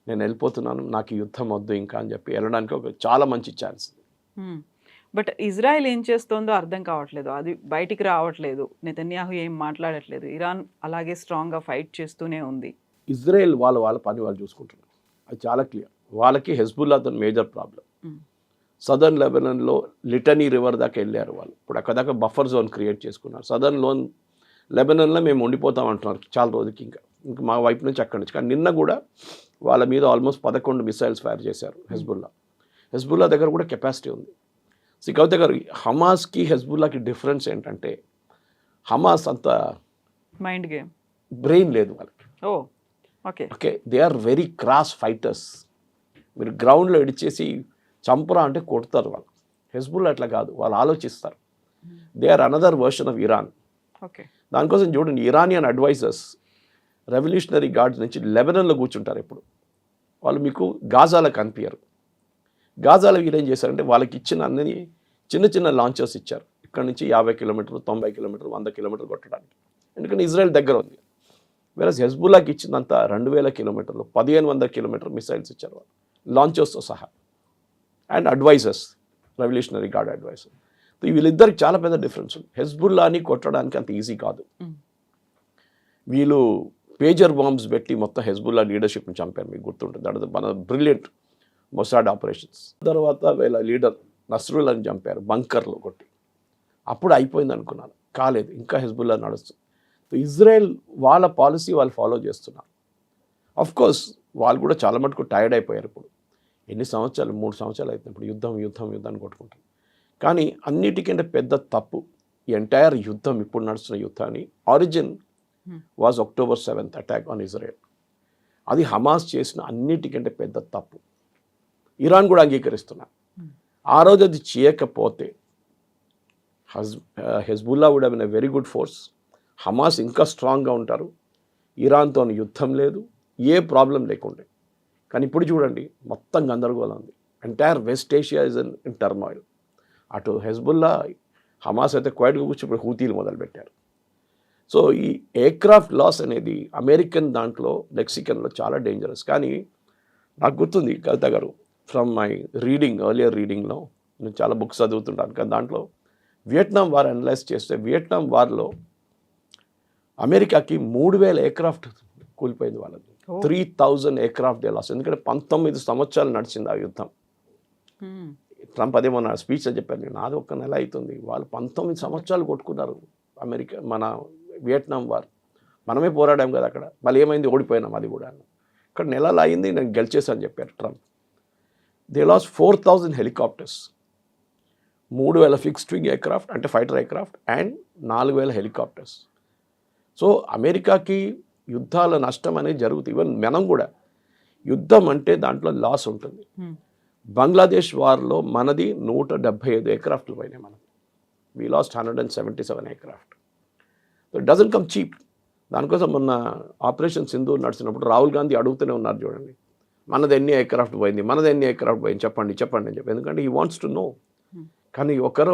నేను వెళ్ళిపోతున్నాను, నాకు ఈ యుద్ధం వద్దు ఇంకా అని చెప్పి వెళ్ళడానికి ఒక చాలా మంచి ఛాన్స్. బట్ ఇజ్రాయెల్ ఏం చేస్తోందో అర్థం కావట్లేదు, అది బయటికి రావట్లేదు. నెతన్యాహు ఏం మాట్లాడట్లేదు, ఇరాన్ అలాగే స్ట్రాంగ్గా ఫైట్ చేస్తూనే ఉంది. ఇజ్రాయెల్ వాళ్ళ పని వాళ్ళు చూసుకుంటున్నారు, అది చాలా క్లియర్. వాళ్ళకి హెజ్బుల్లాతో major problem. Southern లెబనాన్లో litany river దాకా వెళ్ళారు వాళ్ళు. ఇప్పుడు అక్కడ దాకా బఫర్ జోన్ క్రియేట్ చేసుకున్నారు. సదర్న్ లెబనాన్లో మేము ఉండిపోతాం అంటున్నారు చాలా రోజుకి, ఇంకా మా వైపు నుంచి అక్కడి నుంచి. కానీ నిన్న కూడా వాళ్ళ మీద ఆల్మోస్ట్ 11 మిసైల్స్ ఫైర్ చేశారు హెజ్బుల్లా దగ్గర కూడా కెపాసిటీ ఉంది. కవిత గారు, హమాస్కి హెజ్బుల్లాకి డిఫరెన్స్ ఏంటంటే, హమాస్ అంత మైండ్ గేమ్, బ్రెయిన్ లేదు వాళ్ళకి. Okay, they are very cross fighters. మీరు గ్రౌండ్లో ఇడిచేసి చంపరా అంటే కొడతారు వాళ్ళు. హెజ్బుల్లా అట్లా కాదు, వాళ్ళు ఆలోచిస్తారు. They are another version of Iran. దానికోసం చూడండి, ఇరానియన్ అడ్వైజర్స్ రెవల్యూషనరీ గార్డ్స్ నుంచి లెబనాన్లో కూర్చుంటారు. ఎప్పుడు వాళ్ళు మీకు గాజాలో కనిపించరు. గాజాలో వీళ్ళు ఏం చేశారంటే, వాళ్ళకి ఇచ్చిన అన్ని చిన్న చిన్న లాంచర్స్ ఇచ్చారు. ఇక్కడ నుంచి 50 కిలోమీటర్లు, 90 కిలోమీటర్లు, 100 కిలోమీటర్లు కొట్టడానికి. ఎందుకంటే ఇజ్రాయెల్ దగ్గర ఉంది. వేరే హెజ్బుల్లాకి ఇచ్చిందంతా 2000 కిలోమీటర్లు, 1500 కిలోమీటర్ మిసైల్స్ ఇచ్చారు వాళ్ళు, లాంచర్స్తో సహా. And advisers, revolutionary guard adviser. వీళ్ళిద్దరికి చాలా పెద్ద డిఫరెన్స్ ఉంది. హెజ్బుల్లాని కొట్టడానికి అంత ఈజీ కాదు. వీళ్ళు పేజర్ బాంబ్స్ పెట్టి మొత్తం హెజ్బుల్లా లీడర్షిప్ని చంపారు, మీకు గుర్తుంటుంది. దట్ మన బ్రిలియంట్ మొసాడ్ ఆపరేషన్స్. తర్వాత వీళ్ళ లీడర్ నస్రుల్లాని చంపారు బంకర్లో కొట్టి. అప్పుడు అయిపోయింది అనుకున్నాను, కాలేదు, ఇంకా హెజ్బుల్లా నడుస్తుంది. ఇజ్రాయెల్ వాళ్ళ పాలసీ వాళ్ళు ఫాలో చేస్తున్నారు. అఫ్ కోర్స్ వాళ్ళు కూడా చాలా మటుకు టైర్డ్ అయిపోయారు. ఇప్పుడు ఎన్ని సంవత్సరాలు, 3 సంవత్సరాలు అవుతుంది ఇప్పుడు యుద్ధాన్ని కొట్టుకుంటారు. కానీ అన్నిటికంటే పెద్ద తప్పు, ఈ ఎంటైర్ యుద్ధం, ఇప్పుడు నడుస్తున్న యుద్ధాన్ని origin was October 7th attack on Israel. అది హమాస్ చేసిన అన్నిటికంటే పెద్ద తప్పు. ఇరాన్ కూడా అంగీకరిస్తున్నారు. ఆ రోజు అది చేయకపోతే Hezbollah would have been a very good force. Hamas ఇంకా స్ట్రాంగ్గా ఉంటారు. ఇరాన్తో యుద్ధం లేదు, ఏ ప్రాబ్లం లేకుండే. కానీ ఇప్పుడు చూడండి, మొత్తం గందరగోళం ఉంది. Entire west Asia is in turmoil. అటు హెజ్బుల్లా, హమాస్ అయితే క్వైట్గా కూర్చొని ఇప్పుడు హూతీలు మొదలుపెట్టారు. సో ఈ ఎయిర్క్రాఫ్ట్ లాస్ అనేది అమెరికన్ దాంట్లో, లెక్సికన్లో చాలా డేంజరస్. కానీ నాకు గుర్తుంది కవిత గారు, ఫ్రమ్ మై ఎర్లియర్ రీడింగ్లో నేను చాలా బుక్స్ చదువుతుంటాను. కానీ దాంట్లో వియట్నాం వార్ అనలైజ్ చేస్తే, వియట్నాం వార్లో అమెరికాకి 3000 ఎయిర్క్రాఫ్ట్ కూలిపోయింది వాళ్ళది. 3000 ఎయిర్క్రాఫ్ట్ దే లాస్. ఎందుకంటే 19 సంవత్సరాలు నడిచింది ఆ యుద్ధం. ట్రంప్ అదే మొన్న స్పీచ్లో చెప్పారు, నేను నాది 1 నెల అవుతుంది, వాళ్ళు 19 సంవత్సరాలు కొట్టుకున్నారు అమెరికా, మన వియట్నాం వార్. మనమే పోరాడాం కదా అక్కడ, మళ్ళీ ఏమైంది, ఓడిపోయినాం. అది కూడా ఇక్కడ నెలలు అయింది, నేను గెలిచేసాను చెప్పారు Trump. They lost 4000 helicopters, 3000 fixed wing aircraft అంటే fighter aircraft, and 4000 helicopters. So అమెరికాకి యుద్ధాల నష్టం అనేది జరుగుతుంది. ఈవెన్ మనం కూడా యుద్ధం అంటే దాంట్లో లాస్ ఉంటుంది. బంగ్లాదేశ్ వార్లో మనది 175 ఎయిర్క్రాఫ్ట్లు పోయినాయి. మనం we last 177 aircraft. It doesn't come cheap. దానికోసం మొన్న ఆపరేషన్ సింధూర్ నడిచినప్పుడు రాహుల్ గాంధీ అడుగుతూనే ఉన్నారు చూడండి, మనది ఎన్ని ఎయిర్క్రాఫ్ట్ పోయింది, చెప్పండి అని చెప్పి. ఎందుకంటే హీ వాంట్స్ టు నో. కానీ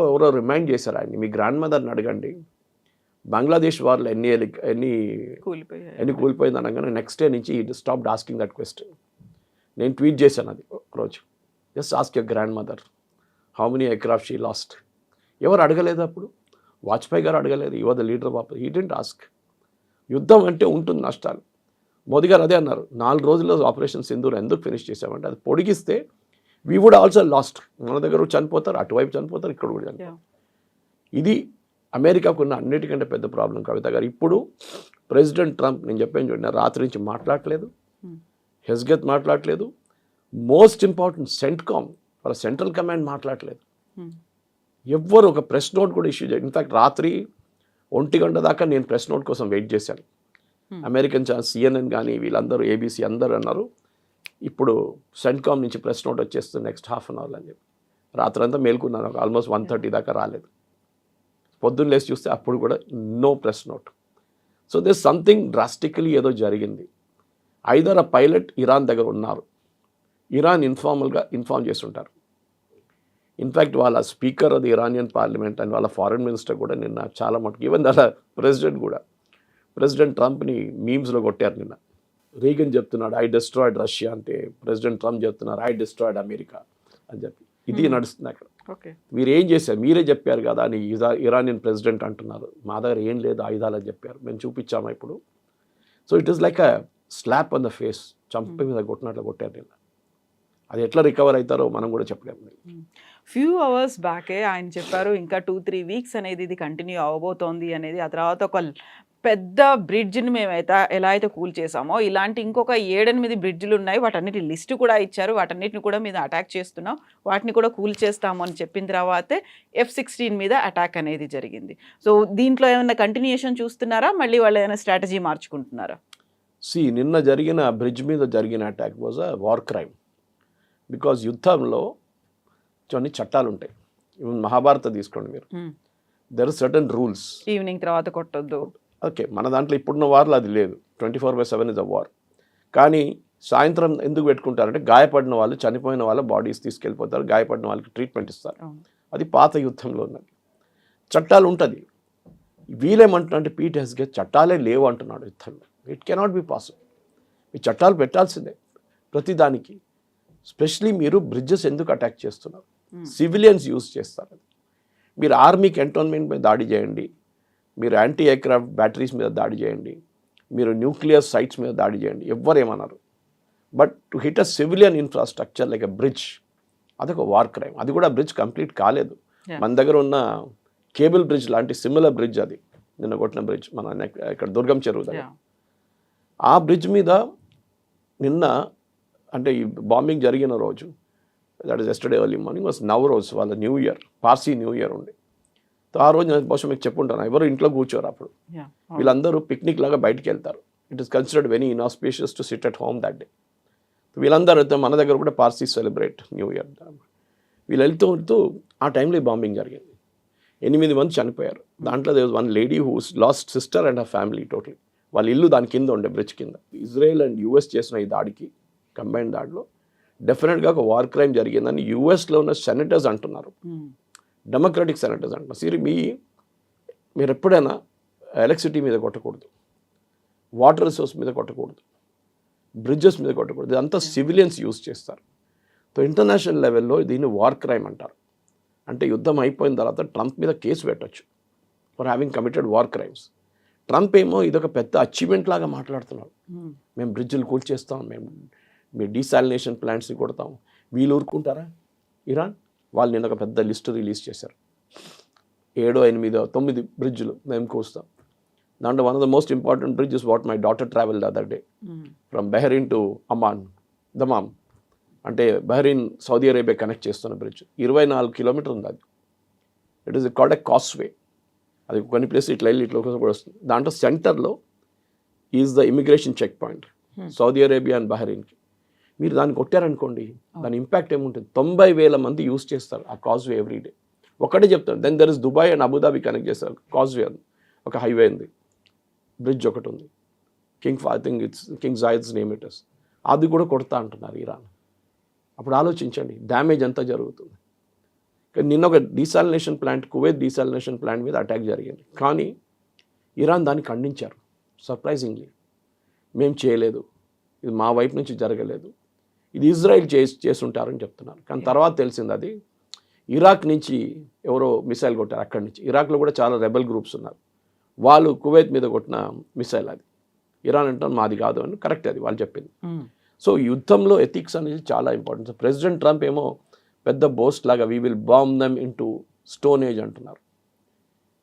ఎవరో రిమైండ్ చేశారు ఆయన్ని, మీ గ్రాండ్ మదర్ని అడగండి, బంగ్లాదేశ్ వార్లో ఎన్ని కూలిపోయింది అనగానే నెక్స్ట్ డే నుంచి స్టాప్డ్ ఆస్కింగ్ దట్ క్వశ్చన్. నేను ట్వీట్ చేశాను అది ఒకరోజు, just ask your grand mother how many aircraft she lost. ఎవరు అడగలేదు అప్పుడు, వాజ్పేయి గారు అడగలేదు, your the leader of he didn't ask. యుద్ధం అంటే ఉంటుంది నష్టాలు. మోదీ గారు అదే అన్నారు, 4 రోజుల్లో ఆపరేషన్ సింధూర్ ఎందుకు ఫినిష్ చేశామంటే, అది పొడిగిస్తే వీ వుడ్ ఆల్సో లాస్ట్. మన దగ్గర చనిపోతారు, అటువైపు చనిపోతారు, ఇక్కడ కూడా చనిపోతారు. ఇది అమెరికాకు ఉన్న అన్నిటికంటే పెద్ద ప్రాబ్లం కవిత గారు. ఇప్పుడు ప్రెసిడెంట్ ట్రంప్, నేను చెప్పాను చూడండి, రాత్రి నుంచి మాట్లాడలేదు, హెస్గెత్ మాట్లాడలేదు, మోస్ట్ ఇంపార్టెంట్ సెంట్కామ్ వాళ్ళ సెంట్రల్ కమాండ్ మాట్లాడలేదు. ఎవ్వరు ఒక ప్రెస్ నోట్ కూడా ఇష్యూ చేయలేదు. ఇన్ఫాక్ట్ రాత్రి 1 గంట దాకా నేను ప్రెస్ నోట్ కోసం వెయిట్ చేశాను. అమెరికన్ ఛానల్ CNN కానీ వీళ్ళందరూ ABC అందరూ అన్నారు ఇప్పుడు సెంట్కామ్ నుంచి ప్రెస్ నోట్ వచ్చేస్తుంది నెక్స్ట్ హాఫ్ అన్ అవర్ అని చెప్పి రాత్రంతా మేల్కున్నాను ఆల్మోస్ట్ 1:30 దాకా రాలేదు. పొద్దున్న లేచి చూస్తే అప్పుడు కూడా no press note. So this something drastically ఏదో జరిగింది. ఐదర్ ఆ పైలట్ ఇరాన్ దగ్గర ఉన్నారు, ఇరాన్ ఇన్ఫార్మల్గా ఇన్ఫార్మ్ చేస్తుంటారు. ఇన్ఫ్యాక్ట్ వాళ్ళ స్పీకర్ అది ఇరానియన్ పార్లమెంట్ అండ్ వాళ్ళ ఫారెన్ మినిస్టర్ కూడా నిన్న చాలా మటుకు ఈవెన్ వాళ్ళ ప్రెసిడెంట్ కూడా ప్రెసిడెంట్ ట్రంప్ని మీమ్స్లో కొట్టారు నిన్న. రీగన్ చెప్తున్నాడు ఐ డిస్ట్రాయిడ్ రష్యా అంటే ప్రెసిడెంట్ ట్రంప్ చెప్తున్నారు ఐ డిస్ట్రాయిడ్ అమెరికా అని చెప్పి. ఇది నడుస్తుంది అక్కడ. మీరు ఏం చేశారు, మీరే చెప్పారు కదా అని ఇరానియన్ ప్రెసిడెంట్ అంటున్నారు. మా దగ్గర ఏం లేదు ఆయుధాలు అని చెప్పారు, మేము చూపించాము ఇప్పుడు. So it is like a slab on the face, చంప మీద కొట్టినట్లు కొట్టారు నిన్న. అది ఎట్లా రికవర్ అవుతారో మనం కూడా చెప్పలేము. ఫ్యూ అవర్స్ బ్యాకే ఆయన చెప్పారు ఇంకా 2-3 వీక్స్ అనేది ఇది కంటిన్యూ అవ్వబోతోంది అనేది. ఆ తర్వాత ఒక పెద్ద బ్రిడ్జ్ని మేమైతే ఎలా అయితే కూల్ చేసామో ఇలాంటి ఇంకొక 7-8 బ్రిడ్జ్లు ఉన్నాయి, వాటన్నిటి లిస్టు కూడా ఇచ్చారు, వాటన్నిటిని కూడా మీద అటాక్ చేస్తున్నాం, వాటిని కూడా కూల్ చేస్తాము అని చెప్పిన తర్వాతే F-16 మీద అటాక్ అనేది జరిగింది. సో దీంట్లో ఏమైనా కంటిన్యూషన్ చూస్తున్నారా, మళ్ళీ వాళ్ళు ఏమైనా స్ట్రాటజీ మార్చుకుంటున్నారా? నిన్న జరిగిన బ్రిడ్జ్ మీద జరిగిన attack was a war crime. Because యుద్ధంలో కొన్ని చట్టాలు ఉంటాయి. ఈవెన్ మహాభారత తీసుకోండి మీరు, there are certain rules. Evening తర్వాత కొట్టొద్దు. ఓకే, మన దాంట్లో ఇప్పుడున్న వార్లో అది లేదు, 24/7 ఇస్ అ వార్. కానీ సాయంత్రం ఎందుకు పెట్టుకుంటారంటే గాయపడిన వాళ్ళు, చనిపోయిన వాళ్ళ బాడీస్ తీసుకెళ్ళిపోతారు, గాయపడిన వాళ్ళకి ట్రీట్మెంట్ ఇస్తారు. అది పాత యుద్ధంలో ఉన్నది, చట్టాలు ఉంటుంది. వీళ్ళేమంటున్నారంటే పీట్ హెస్గే చట్టాలే లేవు అంటున్నాడు యుద్ధంలో. It cannot be possible. ఈ చట్టాలు పెట్టాల్సిందే ప్రతిదానికి. స్పెషలీ మీరు బ్రిడ్జెస్ ఎందుకు అటాక్ చేస్తున్నారు, సివిలియన్స్ యూజ్ చేస్తారు. మీరు ఆర్మీ కంటోన్మెంట్ మీద దాడి చేయండి, మీరు యాంటీ ఎయిర్క్రాఫ్ట్ బ్యాటరీస్ మీద దాడి చేయండి, మీరు న్యూక్లియర్ సైట్స్ మీద దాడి చేయండి, ఎవ్వరేమన్నారు. But to hit a civilian infrastructure like a bridge, అదొక వార్ క్రైమ్. అది కూడా బ్రిడ్జ్ కంప్లీట్ కాలేదు. మన దగ్గర ఉన్న కేబుల్ బ్రిడ్జ్ లాంటి సిమిలర్ బ్రిడ్జ్, అది నిన్న కొట్టిన బ్రిడ్జ్ మన ఇక్కడ దుర్గం చెరువు దగ్గర, ఆ బ్రిడ్జ్ మీద నిన్న అంటే ఈ బాంబింగ్ జరిగిన రోజు, that is yesterday early morning was Navroz, వాళ్ళ new year, Parsi new year ఉండే. సో ఆ రోజు నేను బహుశా మీకు చెప్పుంటాను, ఎవరు ఇంట్లో కూర్చోరు అప్పుడు, వీళ్ళందరూ పిక్నిక్ లాగా బయటికి వెళ్తారు. It is considered very inauspicious to sit at home that day. వీళ్ళందరూ అయితే మన దగ్గర కూడా పార్సీ సెలబ్రేట్ న్యూ ఇయర్. వీళ్ళు వెళ్తూ ఆ టైంలో ఈ బాంబింగ్ జరిగింది. 8 మంది చనిపోయారు. దాంట్లో there was one lady who lost sister and her family totally. వాళ్ళ ఇల్లు దాని కింద ఉండే, బ్రిడ్జ్ కింద. ఇజ్రాయెల్ అండ్ US చేసిన ఈ దాడికి, కంబైన్ దాడిలో డెఫినెట్గా ఒక వార్ క్రైమ్ జరిగిందని USలో ఉన్న సెనేటర్స్ అంటున్నారు, డెమోక్రాటిక్ సెనేటర్స్ అంటున్నారు. మీరు ఎప్పుడైనా ఎలక్ట్రిసిటీ మీద కొట్టకూడదు, వాటర్ రిసోర్స్ మీద కొట్టకూడదు, బ్రిడ్జెస్ మీద కొట్టకూడదు. ఇదంతా సివిలియన్స్ యూజ్ చేస్తారు. సో ఇంటర్నేషనల్ లెవెల్లో దీన్ని వార్ క్రైమ్ అంటారు. అంటే యుద్ధం అయిపోయిన తర్వాత ట్రంప్ మీద కేసు పెట్టచ్చు for having committed war crimes. Trump ఏమో ఇదొక పెద్ద అచీవ్మెంట్ లాగా మాట్లాడుతున్నాడు. మేము బ్రిడ్జ్లు కూల్చేస్తాం, మేము మీ డీసాలినేషన్ ప్లాంట్స్ని కొడతాం. వీళ్ళు ఊరుకుంటారా? ఇరాన్ వాళ్ళు నిన్న ఒక పెద్ద లిస్టు రిలీజ్ చేశారు, 7, 8, 9 బ్రిడ్జ్లు మేము కూస్తాం. దాంట్లో one of the most important bridge is what my daughter travel the other day from Bahrain to Dammam. అంటే బహ్రెయిన్ సౌదీ అరేబియా కనెక్ట్ చేస్తున్న బ్రిడ్జ్ 24 కిలోమీటర్ ఉంది అది. It is called a causeway. అది కొన్ని ప్లేస్ ఇట్లా వెళ్ళి ఇట్లా కూడా వస్తుంది. దాంట్లో సెంటర్లో is the immigration checkpoint Saudi Arabia and బహ్రెయిన్కి. మీరు దాన్ని కొట్టారనుకోండి, దాని ఇంపాక్ట్ ఏముంటుంది. 90,000 మంది యూజ్ చేస్తారు ఆ కాజ్వే ఎవ్రీడే. ఒకటే చెప్తాను, then there is Dubai and Abu Dhabi connect చేస్తారు. కాజ్వే అది ఒక హైవే ఉంది, బ్రిడ్జ్ ఒకటి ఉంది, I think it's King Zayed's name it is. అది కూడా కొడతా అంటున్నారు ఇరాన్. అప్పుడు ఆలోచించండి డ్యామేజ్ ఎంత జరుగుతుంది. నిన్న ఒక desalination plant, Kuwait desalination plant మీద అటాక్ జరిగింది, కానీ ఇరాన్ దాన్ని ఖండించారు సర్ప్రైజింగ్లీ. మేము చేయలేదు, ఇది మా వైపు నుంచి జరగలేదు, ఇది ఇజ్రాయిల్ చేస్తుంటారని చెప్తున్నారు. కానీ తర్వాత తెలిసింది అది ఇరాక్ నుంచి ఎవరో మిసైల్ కొట్టారు. అక్కడి నుంచి ఇరాక్లో కూడా చాలా రెబల్ గ్రూప్స్ ఉన్నారు, వాళ్ళు కువైత్ మీద కొట్టిన మిసైల్ అది. ఇరాన్ అంటే మాది కాదు అని కరెక్ట్, అది వాళ్ళు చెప్పింది. సో యుద్ధంలో ఎథిక్స్ అనేది చాలా ఇంపార్టెంట్. ప్రెసిడెంట్ ట్రంప్ ఏమో పెద్ద బోస్ట్ లాగా we will bomb them into stone age అంటున్నారు.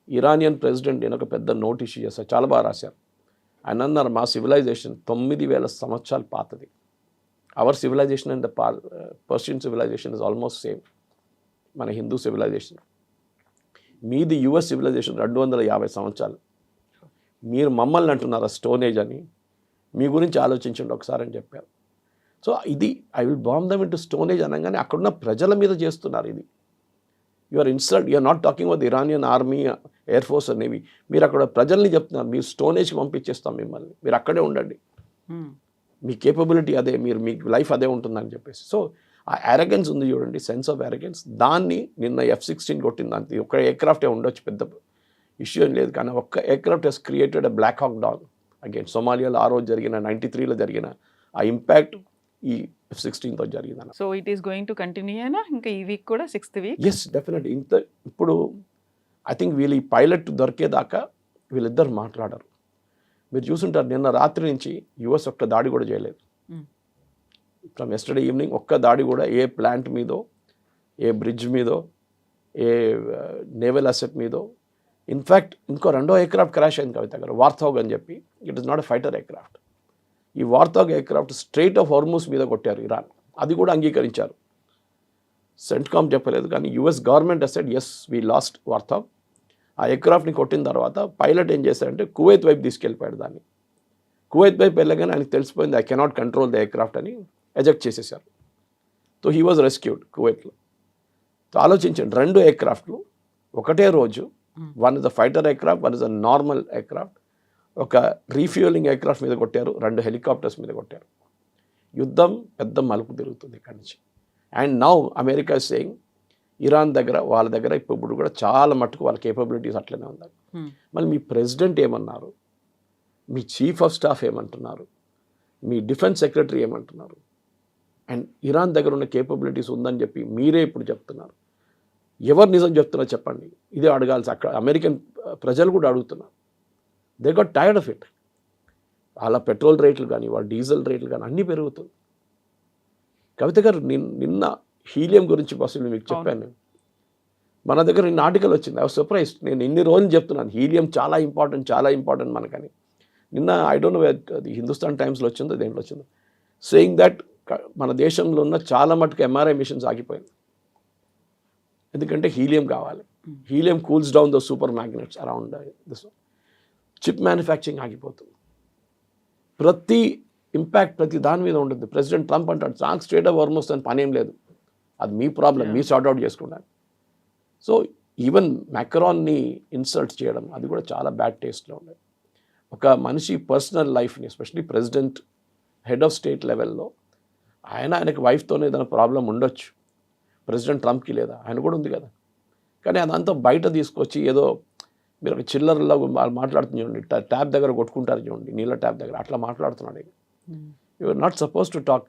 ఇరానియన్ ప్రెసిడెంట్ నేను ఒక పెద్ద నోట్ ఇష్యూ చేశారు, చాలా బాగా రాశారు. ఆయన అన్నారు మా సివిలైజేషన్ 9,000 సంవత్సరాలు పాతది. Our civilization and the Persian civilization is almost same, మన హిందూ సివిలైజేషన్. మీది US సివిలైజేషన్ 250 సంవత్సరాలు. మీరు మమ్మల్ని అంటున్నారా స్టోన్ ఏజ్ అని, మీ గురించి ఆలోచించండి ఒకసారి అని చెప్పారు. సో ఇది I will bomb them into stone age అనగానే అక్కడున్న ప్రజల మీద చేస్తున్నారు ఇది. You're insult, you're not talking about the Iranian army, air force and navy. మీరు అక్కడ ప్రజల్ని చెప్తున్నారు మీరు స్టోన్ ఏజ్కి పంపించేస్తాం మిమ్మల్ని, మీరు అక్కడే ఉండండి, మీ కేపబిలిటీ అదే, మీరు మీ లైఫ్ అదే ఉంటుందని చెప్పేసి. సో ఆ అరగెన్స్ ఉంది చూడండి, సెన్స్ ఆఫ్ అరగెన్స్, దాన్ని నిన్న F-16 కొట్టింది. అంతే, ఒక ఎయిర్క్రాఫ్టే ఉండొచ్చు, పెద్ద ఇష్యూ ఏం లేదు, కానీ ఒక్క aircraft has created a Black Hawk down again. సోమాలియాలో ఆ రోజు జరిగిన 93లో జరిగిన ఆ ఇంపాక్ట్ ఈ F-16తో జరిగిందన్న. So it is going to continue అయినా ఇంకా ఈ వీక్ కూడా 6th వీక్? Yes definite. ఇప్పుడు ఐ థింక్ వీళ్ళు ఈ పైలట్ దొరికేదాకా వీళ్ళిద్దరు మాట్లాడరు. మీరు చూసుంటారు నిన్న రాత్రి నుంచి US ఒక్క దాడి కూడా చేయలేదు. ఫ్రమ్ ఎస్టర్డే ఈవినింగ్ ఒక్క దాడి కూడా ఏ ప్లాంట్ మీదో, ఏ బ్రిడ్జ్ మీదో, ఏ నేవల్ అసెట్ మీదో. ఇన్ఫ్యాక్ట్ ఇంకో రెండో ఎయిర్క్రాఫ్ట్ క్రాష్ అయింది కవిత గారు, వార్థోగ్ అని చెప్పి. It is not a fighter aircraft. ఈ వార్థోగ్ ఎయిర్క్రాఫ్ట్ స్ట్రైట్ ఆఫ్ హార్మూజ్ మీద కొట్టారు ఇరాన్, అది కూడా అంగీకరించారు. సెంట్కామ్ చెప్పలేదు, కానీ US government said yes we lost Warthog. ఆ ఎయిర్క్రాఫ్ట్ని కొట్టిన తర్వాత పైలట్ ఏం చేశారంటే కువైత్ వైపు తీసుకెళ్ళిపోయాడు దాన్ని. కువైత్ వైపు వెళ్ళగానే ఆయనకు తెలిసిపోయింది I cannot control the aircraft అని ఎజెక్ట్ చేసేసారు. సో హీ వాజ్ రెస్క్యూడ్ కువైట్లో. సో ఆలోచించండి, రెండు ఎయిర్క్రాఫ్ట్లు ఒకటే రోజు, one is a fighter aircraft, one is a normal aircraft. ఒక రీఫ్యూయలింగ్ ఎయిర్క్రాఫ్ట్ మీద కొట్టారు, రెండు హెలికాప్టర్స్ మీద కొట్టారు. యుద్ధం పెద్ద మలుపు తిరుగుతుంది ఇక్కడి నుంచి. And now America is saying Iran దగ్గర, వాళ్ళ దగ్గర ఇప్పుడు కూడా చాలా మట్టుకు వాళ్ళ కేపబిలిటీస్ అట్లనే ఉన్నాయి. మళ్ళీ మీ ప్రెసిడెంట్ ఏమన్నారు, మీ చీఫ్ ఆఫ్ స్టాఫ్ ఏమంటున్నారు, మీ డిఫెన్స్ సెక్రటరీ ఏమంటున్నారు, అండ్ ఇరాన్ దగ్గర ఉన్న కేపబిలిటీస్ ఉందని చెప్పి మీరే ఇప్పుడు చెప్తున్నారు. ఎవరు నిజం చెప్తున్నారు చెప్పండి, ఇదే అడగాల్సి. అక్కడ అమెరికన్ ప్రజలు కూడా అడుగుతున్నారు. They got tired of it. వాళ్ళ పెట్రోల్ రేట్లు కానీ, వాళ్ళ డీజిల్ రేట్లు కానీ అన్నీ పెరుగుతుంది. కవిత గారు నిన్న హీలియం గురించి అసలు మీకు చెప్పాను. మన దగ్గర నిన్న ఆర్టికల్ వచ్చింది, ఐ వాజ్ సర్ప్రైజ్డ్. నేను ఇన్ని రోజులు చెప్తున్నాను హీలియం చాలా ఇంపార్టెంట్ మనకని. నిన్న ఐ డోంట్ నో అది హిందుస్థాన్ టైమ్స్లో వచ్చిందో దేంట్లో వచ్చిందో, సేయింగ్ దట్ మన దేశంలో ఉన్న చాలా మటుకు MRI మిషన్స్ ఆగిపోయింది. ఎందుకంటే హీలియం కావాలి. Helium cools down the super magnets around this. Chip manufacturing ఆగిపోతుంది. ప్రతి ఇంపాక్ట్ ప్రతి దాని మీద ఉంటుంది. ప్రెసిడెంట్ ట్రంప్ అంటాడు నాకు స్ట్రేట్ ఆఫ్ హార్మూజ్ అని పనేం లేదు, అది మీ ప్రాబ్లం, మీ సార్ట్ అవుట్ చేసుకుంటాను. సో ఈవెన్ మ్యాక్రాన్ని ఇన్సల్ట్ చేయడం అది కూడా చాలా బ్యాడ్ టేస్ట్లో ఉండేది. ఒక మనిషి పర్సనల్ లైఫ్ని, especially president, head of state లెవెల్లో ఆయనకి వైఫ్తోనే ఏదైనా ప్రాబ్లం ఉండొచ్చు, ప్రెసిడెంట్ ట్రంప్కి లేదా, ఆయన కూడా ఉంది కదా. కానీ అదంతా బయట తీసుకొచ్చి ఏదో మీరు ఒక చిల్లరలో మాట్లాడుతుంది చూడండి, ట్యాప్ దగ్గర కొట్టుకుంటారు చూడండి, నీళ్ళ ట్యాప్ దగ్గర, అట్లా మాట్లాడుతున్నాడు. You are not suppose to talk.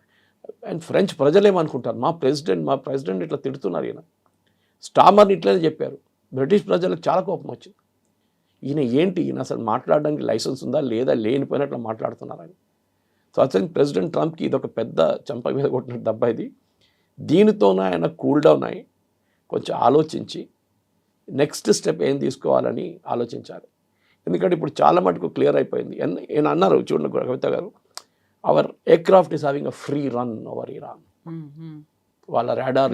And French ప్రజలు ఏమనుకుంటారు, మా ప్రెసిడెంట్ ఇట్లా తిడుతున్నారు, ఈయన స్టామర్ని ఇట్లనే చెప్పారు. బ్రిటిష్ ప్రజలకు చాలా కోపం వచ్చింది. ఈయన అసలు మాట్లాడడానికి లైసెన్స్ ఉందా లేదా, లేనిపోయినట్లు మాట్లాడుతున్నారని. సో అసలు ప్రెసిడెంట్ ట్రంప్కి ఇది ఒక పెద్ద చంప మీద కొట్టిన దెబ్బ ఇది. దీనితోనే ఆయన కూల్ డౌన్ అయ్యి కొంచెం ఆలోచించి నెక్స్ట్ స్టెప్ ఏం తీసుకోవాలని ఆలోచించాలి. ఎందుకంటే ఇప్పుడు చాలా మటుకు క్లియర్ అయిపోయింది. ఆయన అన్నారు చూడండి కవిత గారు, our aircraft is having a free run over Iran. వాళ్ళ రాడార్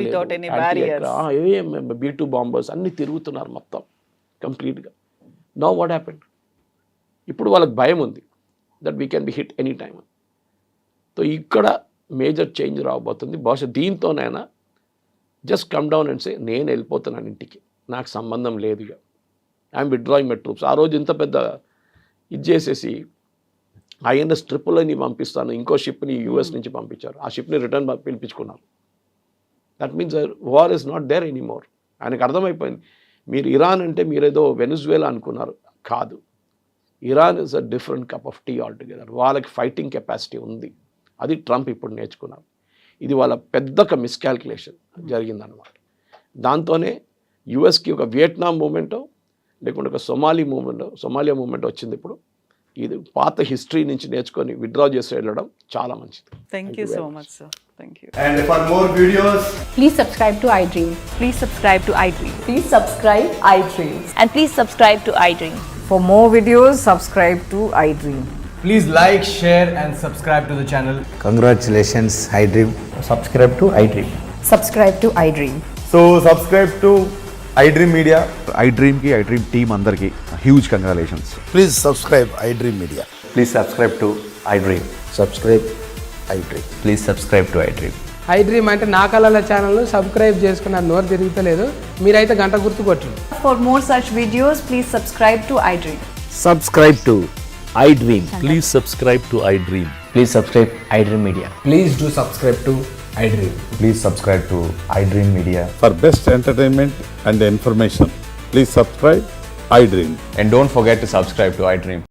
B-2 బాంబర్స్ అన్నీ తిరుగుతున్నారు మొత్తం కంప్లీట్గా. నౌ వాట్ హ్యాపెండ్, ఇప్పుడు వాళ్ళకి భయం ఉంది that we can be hit any time. So ఇక్కడ మేజర్ చేంజ్ రాబోతుంది. బహుశా దీంతోనైనా just come down and say నేను వెళ్ళిపోతున్నాను ఇంటికి, నాకు సంబంధం లేదు, ఇక ఐఎమ్ విత్డ్రాయింగ్ మై ట్రూప్స్. ఆ రోజు ఇంత పెద్ద ఇది చేసేసి INS ట్రిపుల్ని పంపిస్తాను, ఇంకో షిప్ని US నుంచి పంపించారు, ఆ షిప్ని రిటర్న్ పిలిపించుకున్నారు. That means war is not there anymore. ఆయనకు అర్థమైపోయింది. మీరు ఇరాన్ అంటే మీరేదో వెనిజువేలా అనుకున్నారు, కాదు. Iran is a different cup of tea altogether. వాళ్ళకి ఫైటింగ్ కెపాసిటీ ఉంది, అది ట్రంప్ ఇప్పుడు నేర్చుకున్నారు. ఇది వాళ్ళ పెద్ద మిస్కాల్కులేషన్ జరిగిందనమాట. దాంతోనే యుఎస్కి ఒక వియట్నాం మూమెంటో లేకుంటే ఒక సొమాలియా మూమెంట్ వచ్చింది. ఇప్పుడు ఇది పాత హిస్టరీ నుంచి నేర్చుకొని విత్డ్రా చేసి వెళ్ళడం చాలా మంచిది. Thank you so much sir. Thank you. And for more videos, please subscribe to iDream. Please subscribe to iDream. Please subscribe iDream. And please subscribe to iDream. For more videos, subscribe to iDream. please like, share and subscribe to the channel. Congratulations, iDream. Subscribe to iDream. Subscribe to iDream. So subscribe to iDream Media. ఐ డ్రీమ్కి iDream team అందరికీ huge congratulations. Please subscribe iDream Media. Please subscribe to iDream. Subscribe iDream. Please subscribe to iDream. iDream అంటే నా కళల ఛానల్ను subscribe చేసుకున్న నోరు తిరుగుతలేదు, మీరైతే గంట గుర్తు కొట్టండి. For more such videos, please subscribe to iDream. Subscribe to iDream. Please subscribe to iDream. Please subscribe iDream Media. Please do subscribe to iDream. Please subscribe to iDream Media. For best entertainment and information, please subscribe iDream. And don't forget to subscribe to iDream.